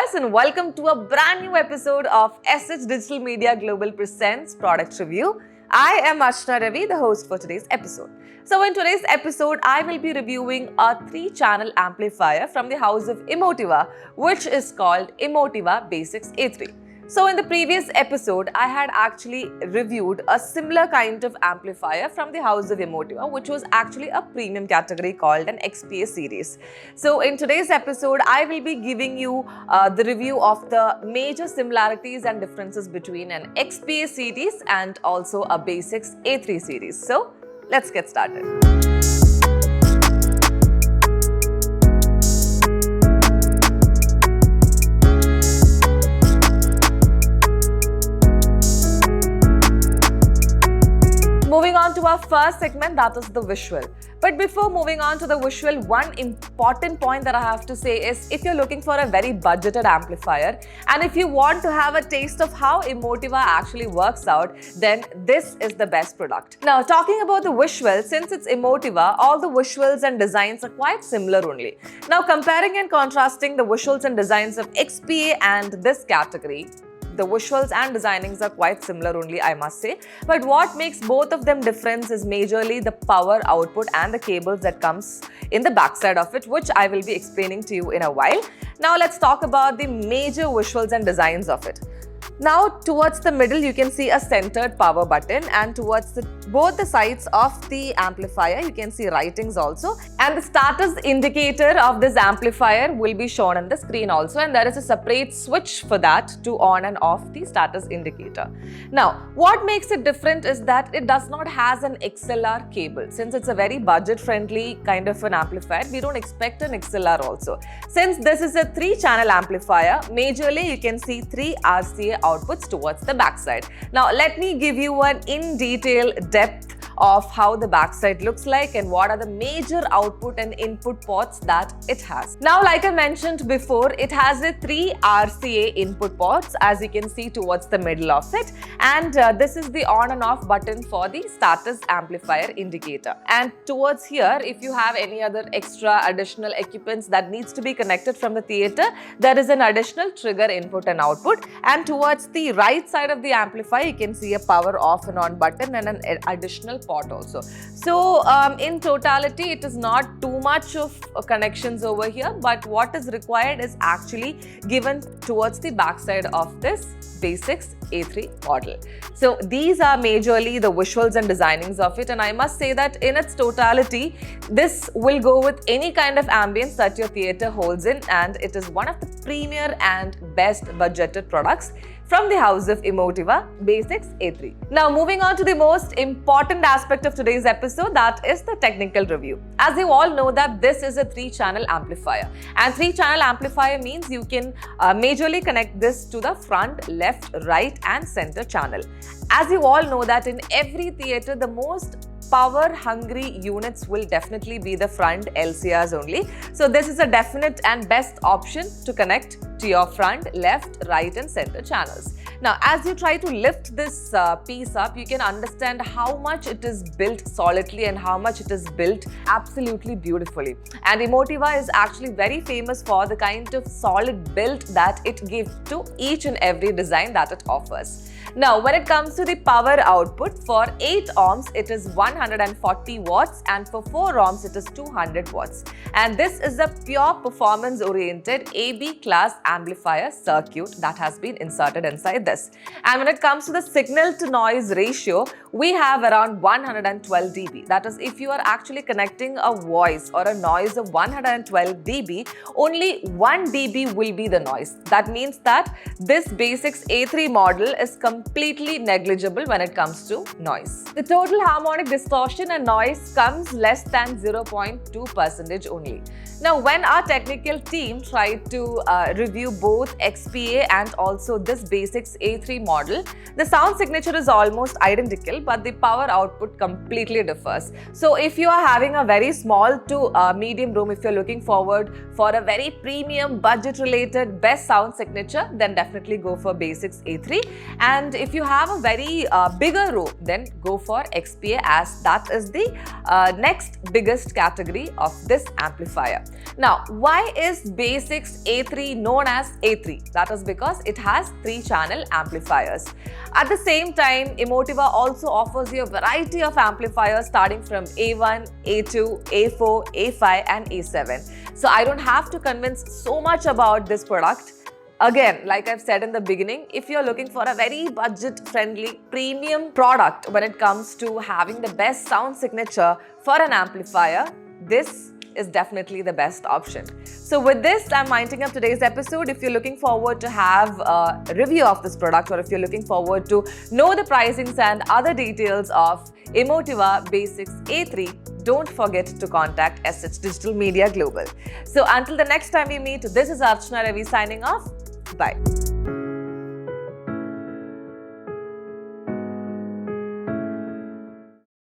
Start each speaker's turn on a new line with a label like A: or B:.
A: viewers, and welcome to a brand new episode of SH Digital Media Global Presents Product Review. I am Ashna Ravi, the host for today's episode. So in today's episode, I will be reviewing a 3-channel amplifier from the house of Emotiva, which is called Emotiva BasX A3. So in the previous episode, I had actually reviewed a similar kind of amplifier from the house of Emotiva, which was actually a premium category called an XPA series. So in today's episode, I will be giving you the review of the major similarities and differences between an XPA series and also a BasX A3 series. So let's get started. Moving on to our first segment, that is the visual. But before moving on to the visual, one important point that I have to say is if you're looking for a very budgeted amplifier and if you want to have a taste of how Emotiva actually works out, then this is the best product. Now, talking about the visual, since it's Emotiva, all the visuals and designs are quite similar only. Now, comparing and contrasting the visuals and designs of XPA and this category, the visuals and designings are quite similar only, I must say. But what makes both of them different is majorly the power output and the cables that comes in the backside of it, which I will be explaining to you in a while. Now let's talk about the major visuals and designs of it. Now towards the middle, you can see a centered power button, and towards both the sides of the amplifier, you can see writings also. And the status indicator of this amplifier will be shown on the screen also, and there is a separate switch for that to on and off the status indicator. Now, what makes it different is that it does not has an XLR cable. Since it's a very budget-friendly kind of an amplifier, we don't expect an XLR also. Since this is a 3-channel amplifier, majorly you can see 3 Rca outputs towards the backside. Now let me give you an in-detail depth of how the backside looks like and what are the major output and input ports that it has. Now, like I mentioned before, it has a 3 Rca input ports, as you can see towards the middle of it, and this is the on and off button for the status amplifier indicator. And towards here, if you have any other extra additional equipments that needs to be connected from the theater, there is an additional trigger input and output. And towards the right side of the amplifier, you can see a power off and on button and an additional port also. So in totality, it is not too much of connections over here, but what is required is actually given towards the backside of this BasX A3 model. So these are majorly the visuals and designings of it, and I must say that in its totality, this will go with any kind of ambience that your theater holds in, and it is one of the premier and best budgeted products from the house of Emotiva BasX A3. Now moving on to the most important aspect of today's episode, that is the technical review. As you all know that this is a 3-channel amplifier, and 3-channel amplifier means you can majorly connect this to the front, left, right and center channel. As you all know that in every theater, the most power-hungry units will definitely be the front LCRs only. So this is a definite and best option to connect to your front, left, right and center channels. Now, as you try to lift this piece up, you can understand how much it is built solidly and how much it is built absolutely beautifully. And Emotiva is actually very famous for the kind of solid build that it gives to each and every design that it offers. Now, when it comes to the power output, for 8 ohms, it is 140 watts and for 4 ohms, it is 200 watts. And this is a pure performance-oriented AB class amplifier circuit that has been inserted inside this. And when it comes to the signal-to-noise ratio, we have around 112 dB. That is, if you are actually connecting a voice or a noise of 112 dB, only 1 dB will be the noise. That means that this BasX A3 model is completely negligible when it comes to noise. The total harmonic distortion and noise comes less than 0.2% only. Now, when our technical team tried to review both XPA and also this BasX A3 model, the sound signature is almost identical, but the power output completely differs. So if you are having a very small to medium room, if you're looking forward for a very premium budget related best sound signature, then definitely go for BasX A3. And if you have a very bigger room, then go for XPA, as that is the next biggest category of this amplifier. Now, why is BasX A3 known as A3? That is because it has 3-channel amplifiers. At the same time, Emotiva also offers you a variety of amplifiers starting from A1, A2, A4, A5 and A7. So I don't have to convince so much about this product. Again, like I've said in the beginning, if you're looking for a very budget-friendly premium product when it comes to having the best sound signature for an amplifier, this is definitely the best option. So with this, I'm winding up today's episode. If you're looking forward to have a review of this product, or if you're looking forward to know the pricings and other details of Emotiva BasX A3, don't forget to contact SH Digital Media Global. So until the next time we meet, this is Archana Ravi signing off. Bye.